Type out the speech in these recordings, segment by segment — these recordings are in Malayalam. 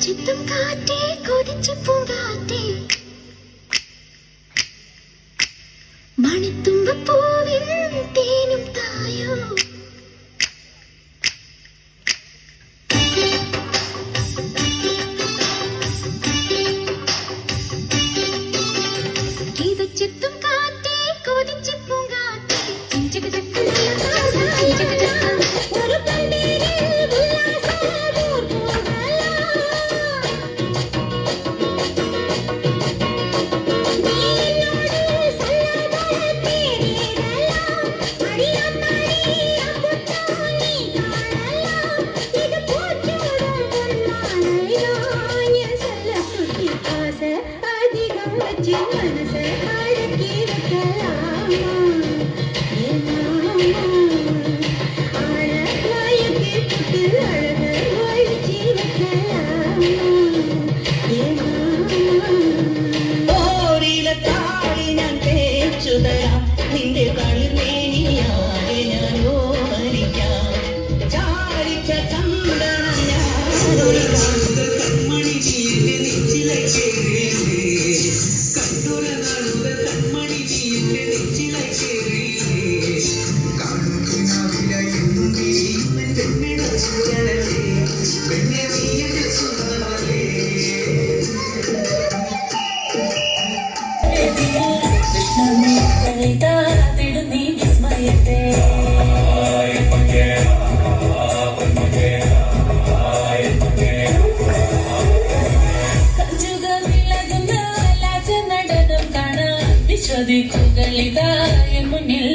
ചിത്തും കാറ്റേ കൊതിച്ചു പൂങ്കാറ്റേ മണിത്തുമ്പൂവിൽ തേനും തായോ ചിത്തും കാറ്റേ കൊതിച്ചു പൂങ്കാറ്റേ മുന്നിൽ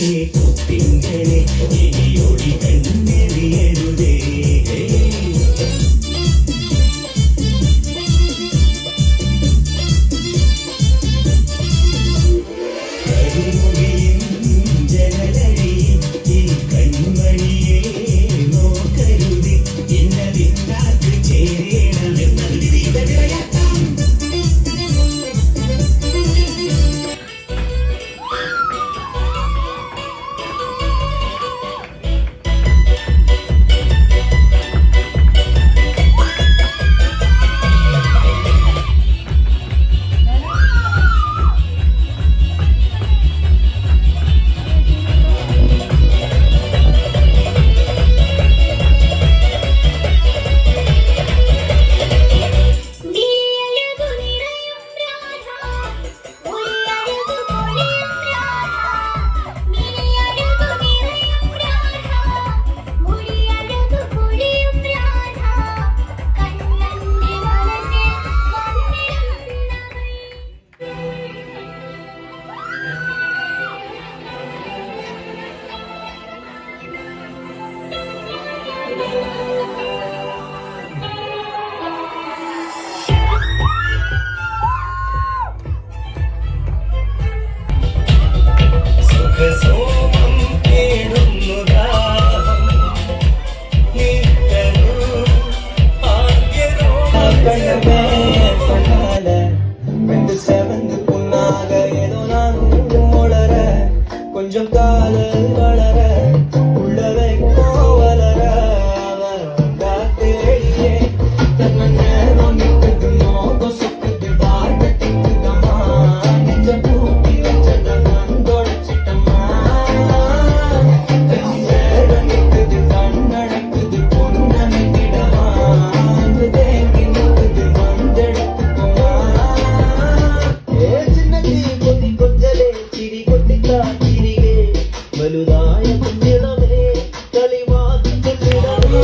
തിങ്കളെ ഇനിയൊടി കണ്ണെറിയരുതേ கொஞ்சம் காதல் வளர உள்ளவை கோவலர அவர் காத்தேயே தன்னை நேரம் நிற்குதுமோ கொசுக்குது வாழ்வெட்டிக்குதம்மா நெஞ்ச பூட்டி வச்சத நான் தொடச்சிட்டம்மா நேரம் நிற்குது கண்ணடைக்குது பொன்னமைக்கிடமா அங்கு தேங்கி நிற்குது வந்தெடுத்துக்குமா ஏ சின்ன தீ கொதி கொச்சலே சிரி கொட்டிக்கா വലുതായ കുഞ്ഞിടമേ കളിവാക്കി കൊണ്ടിടമേ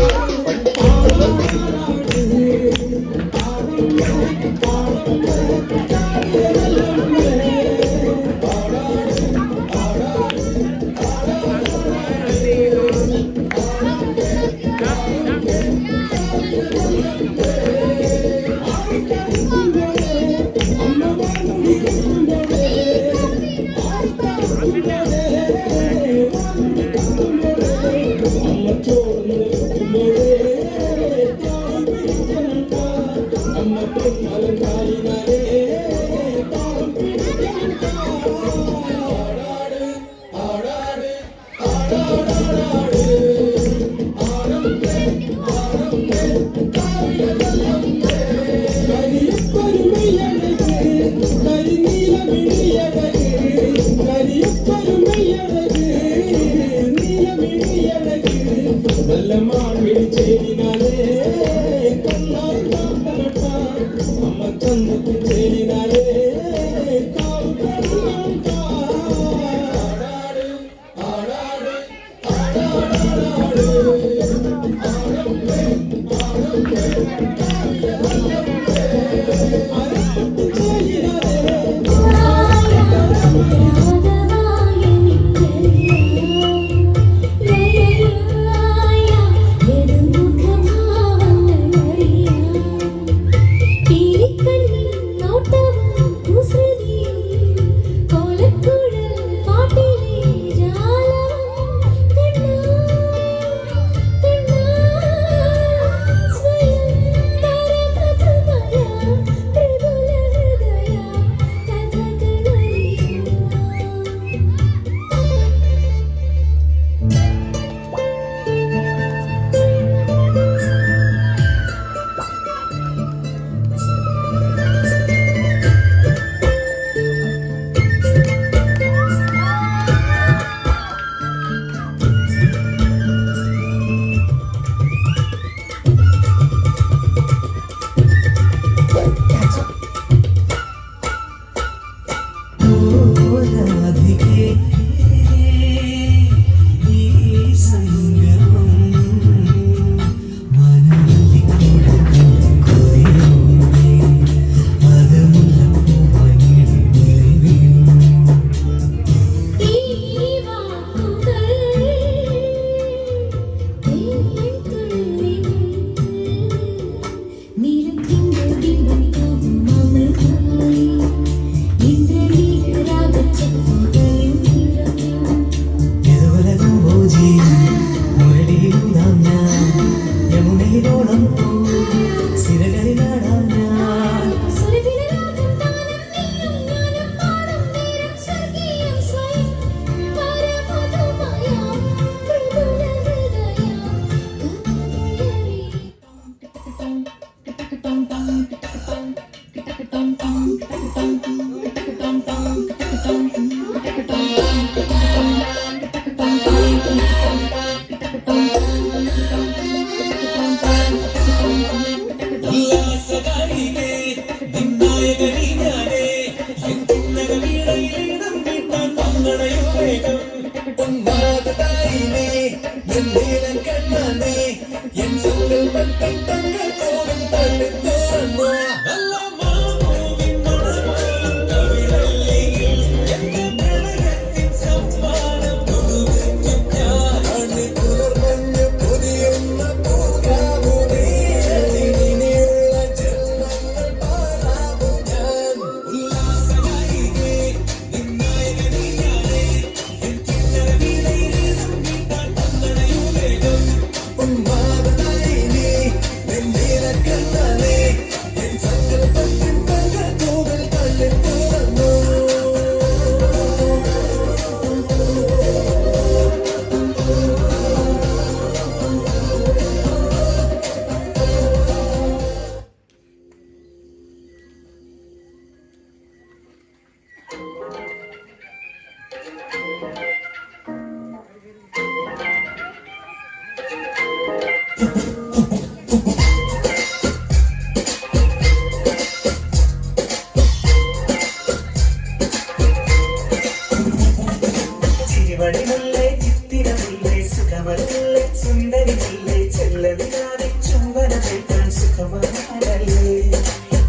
സുഖമല്ലേ സുന്ദരിയല്ലേ ചെല്ലവിനാതെ ചുംബന കേൾക്കാൻ സുഖമാണല്ലേ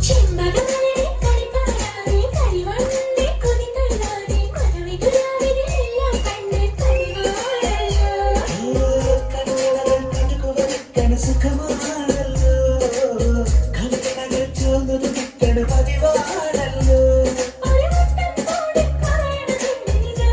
ചെമ്പകമലരെ കളിപ്പാടാതെ കരിവണ്ണെ കൊതിക്കൊള്ളാതെ മധുവിധുരാവിലെല്ലാം കണ്ണ് പതിവാണല്ലോ കണ്ണുകൾ കണക്കുവരക്കണ സുഖമാണല്ലോ കളിക്കണകൾ ചോന്നത് കിട്ടണ പതിവാണല്ലോ ഒരു വട്ടം കൂടി പറയണമെന്നില്ല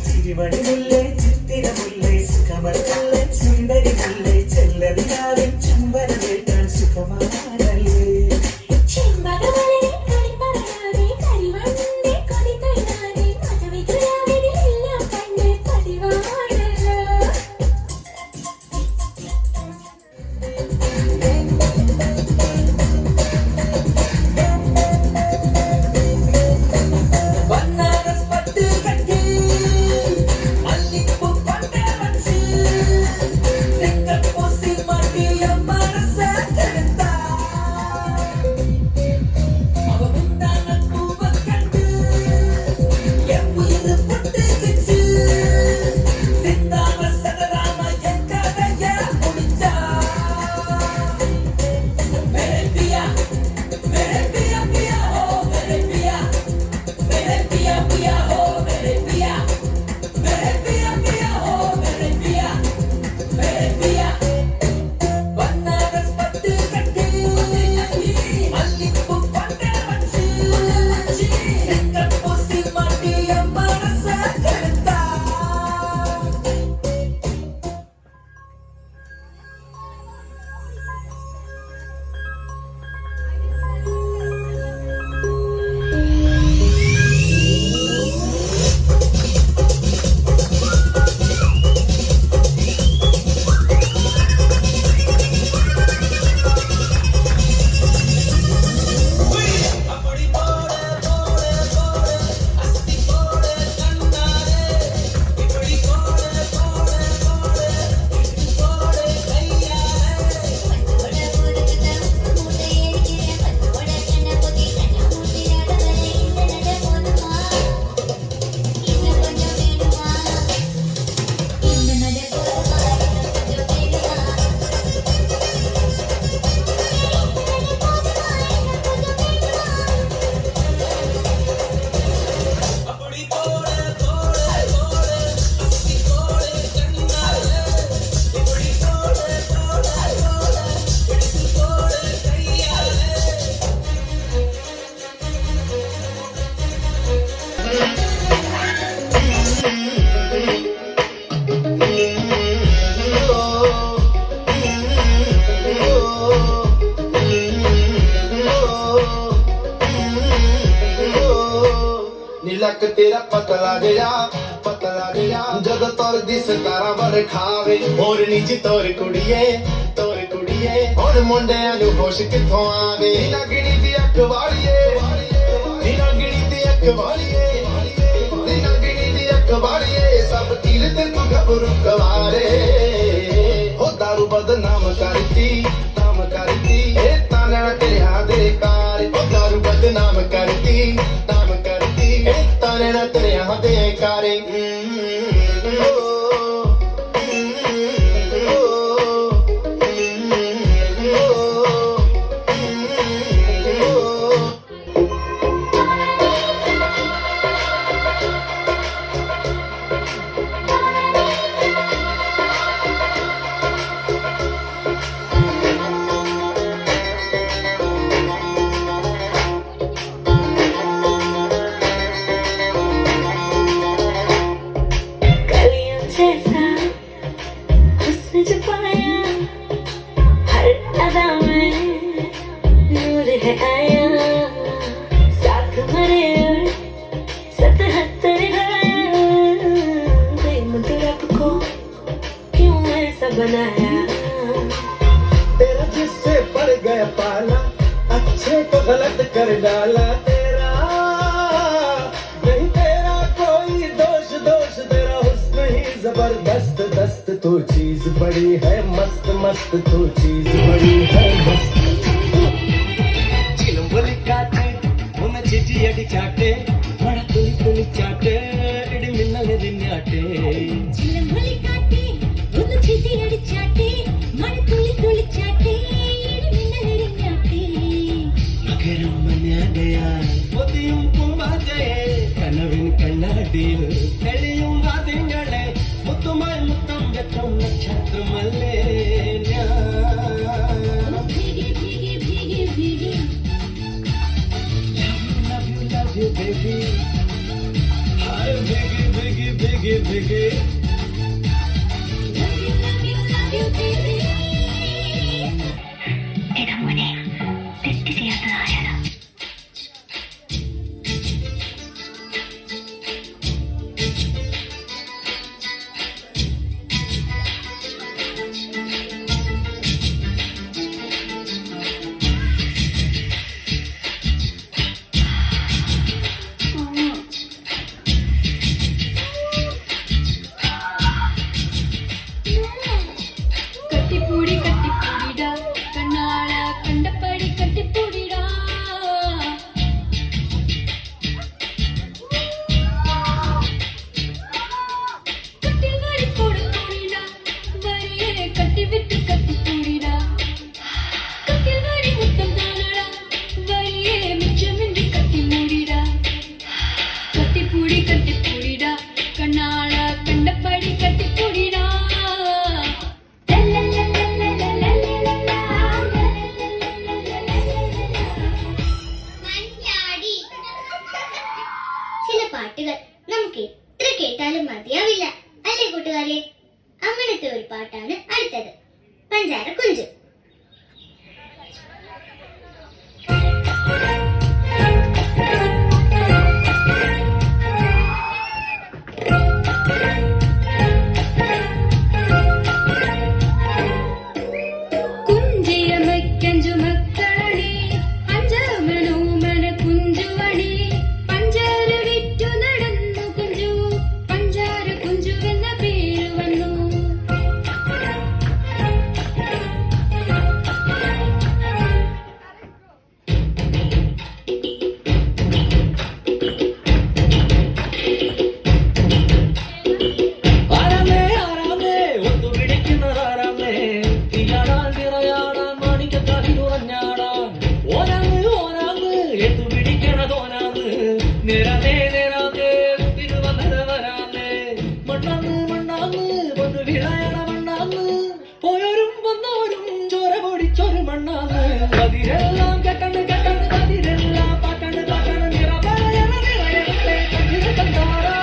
ചിരിമണിമുല്ലേ ചിത്തിരമുല്ലേ സുഖമല്ലേ സുന്ദരിമുല്ലേ ചെല്ലവിനാവിൻ ചുംബന കേൾക്കാൻ സുഖമാണല്ലേ ചെമ്പകമലരെ കളിപ്പാടാതെ കരിവണ്ണെ കൊതിക്കൊള്ളാതെ മധുവിധുരാവിലെല്ലാം കണ്ണ് പതിവാണല്ലോ ബനാറസ് പട്ട് കട്ടി മല്ലിപ്പൂ പട്ട വച്ച് തെക്കപ്പോസി മാറ്റിയ മനസ്സെടുത്ത അവ മുന്താന പൂവ കണ്ട് എപ്പുയത് പൊട്ടിച്ച് സിന്താവ സദരാമ എക്കടയ കുടിച്ച मेरे पिया पिया हो मेरे पिया पिया हो मेरे पिया हो मेरे पिया बनारस पट्टी कट्टी मल्लिकू पट्टे वच्ची सिंगपूसी माटिय मनसेडुत्ता அப்படி போடு போடு போடு அஸ்தி போடு கண்ணாரே இப்படி போடு போடு போடு இப்படி போடு கையாரே அப்படி போடு போடு போடு அஸ்தி போடு கண்ணாரே இப்படி போடு போடு போடு இப்படி போடு கையாரே नीलक तेरा पतला गया जद तोर दिस तारा बर खावे और निज तोर कुड़िए और मुंडियां नु होश किथों आवे नीला गिणी दी अख वालिए नीला गिणी दी अख वालिए सब तीर ते तू घबरू कवारे हो दारू बदनाम करती ए ताना तेरे हादे कार हो दारू बदनाम करती ए ताना तेरे हादे कारे बड़ी है मस्त मस्त तो चीज बड़ी है मस्त ചിലമ്പൊലിക്കാറ്റ് ഒന്ന് ചിറ്റിയടിച്ചാട്ടെ മഴ തുളി തുളിച്ചാട്ടെ ഇടി മിന്നലെറിഞ്ഞാട്ടെ ചിലമ്പൊലിക്കാറ്റേ ഒന്ന് ചിട്ടിയടിച്ചാട്ടേ മഴത്തുള്ളി തുള്ളിച്ചാട്ടേ ഇടിമിന്നലെറിഞ്ഞാട്ടേ മകരം മഞ്ഞാടയാൽ പൊതിയും പൂവാറ്റയെ കനവിൻ കണ്ണാടിയിൽ തെളിയും വാദ്യങ്ങളെ മുത്തുമായി മുത്തം വെക്കും നക്ഷത്രമല്ലേ ഞാൻ ഭീഗി ഭീഗി ഭീഗി ഭീഗി love you baby hi biggie biggie biggie biggie love you baby എടാ മോനെ തെറ്റ് ചെയ്യാത്തത് ആരാണ് കട്ടിപ്പൂടി കട്ടിപ്പൂടിടാ കണ്ണാള കണ്ടപ്പടി കട്ടിപ്പൂടിടാ കട്ടിൽ വരിപ്പോട് കൂടിടാ വരിയെ കട്ടിവിട്ട് കട്ടിപ്പൂടിടാ കട്ടിൽ വരി മുത്തം താനടാ വരിയെ മിച്ചമിன்றி കട്ടി മൂടിടാ കട്ടിപ്പൂടി കട്ടിപ്പൂടിടാ കണ്ണാള കണ്ടപ്പടി കട്ടിപ്പൂടിടാ മഞ്ഞാടി. ചില പാട്ടുകൾ നമുക്ക് എത്ര കേട്ടാലും മതിയാവില്ല അല്ലേ കൂട്ടുകാരെ? അങ്ങനത്തെ ഒരു പാട്ടാണ് അടുത്തത്, പഞ്ചാര കുഞ്ചു. കുഞ്ചിയമയ്ക്കഞ്ചു മക്കളണി അഞ്ചാമനോമന കുഞ്ചുവണി പഞ്ചാര വിറ്റു നടന്നു കുഞ്ചു പഞ്ചാര കുഞ്ചുവെന്ന പേര് വന്നു ആരാമേ ആരാമേ ഒത്തു പിടിക്കുന്നതാരാമേ തീയാടാൻ തിറയാടാൻ മാണിക്കക്കാതിലുറഞ്ഞാടാൻ ഓനാന്ന് ഓനാന്ന് എത്തു പിടിക്കണതോനാന്ന് നേരാന്നേ നേരാന്നേ തിരുവന്നര വരാന്നേ മണ്ണാന്ന് മണ്ണാന്ന് ഒന്ന് വിളയണ മണ്ണാന്ന് പോയോരും വന്നോരും ചോര പൊടിച്ചൊരു മണ്ണാന്ന് കതിരെല്ലാം കെട്ടണ് കെട്ടണ് കതിരെല്ലാം പാട്ടണ് പാട്ടണ് നിറപറയണ നിറയണത്തെ കതിരെ കണ്ടാടാ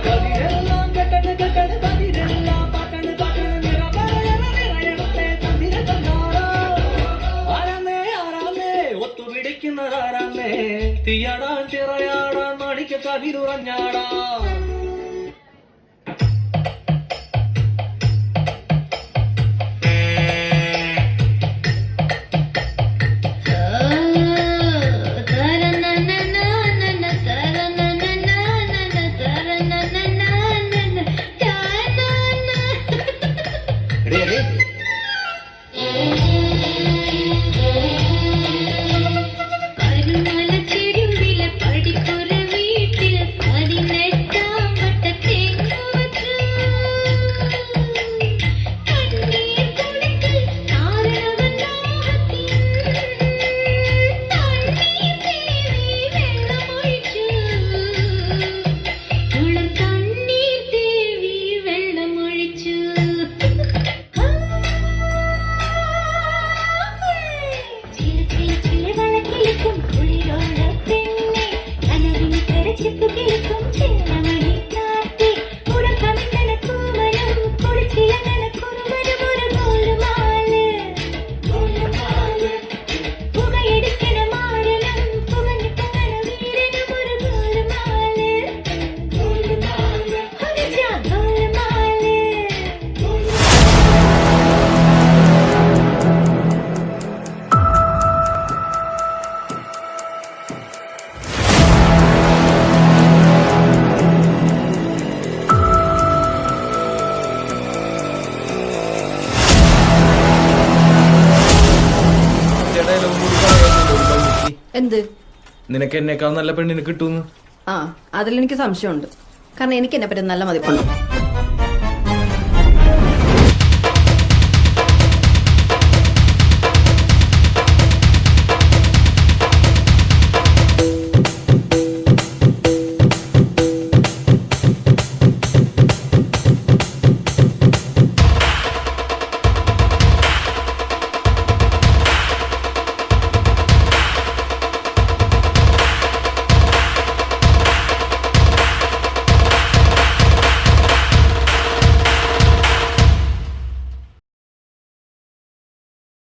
കതിരെല്ലാം കെട്ടണ് കെട്ടണ് കതിരെല്ലാം പാട്ടണ് പാട്ടണ് നിറപറയണ നിറയണത്തെ കതിരെ കണ്ടാടാ ആരാന്നേ ആരാന്നേ ഒത്തു പിടിക്കുന്നതാരാന്നേ തീയാടാൻ തിറയാടാൻ മാണിക്ക കതിരുറഞ്ഞാടാ കരുമലച്ചെരുവിലെ പടിപ്പുര വീട്ടിൽ പതിനെട്ടാം വട്ടത്തേങ്ങു വച്ചു. കണ്ണീർ തുള്ളികൾ കാരണവൻ ദാഹത്തിൽ തണ്ണീർ തേവി വെള്ളമൊഴിച്ചു. കുളം തണ്ണീർ തേവി വെള്ളമൊഴിച്ചു. ചില ചില ചില വളക്കിളിക്കും കുളിരോട പെണ്ണെ കനവിന് കരച്ചിപ്പു കിളിക്കും ചില്ലമണി കാട്ടി ഉറക്കമിന്നണ കൂമരം കുളിച്ചിലങ്ങണ കുറുമരം ഒരു ഗോലുമാല് പുകയെടുക്കണ മാരണം പുകഞ്ഞു പൊങ്ങണ വീരനും ഒരു ഗോലുമാല് ഹരിജ ഗോലുമാല് നിനക്ക് എന്നെക്കാൾ നല്ല പെണ്ണിന് കിട്ടുമെന്ന്. ആ അതിലെനിക്ക് സംശയമുണ്ട്. കാരണം എനിക്ക് എന്നെ പറ്റി നല്ല മതിപ്പുണ്ട്.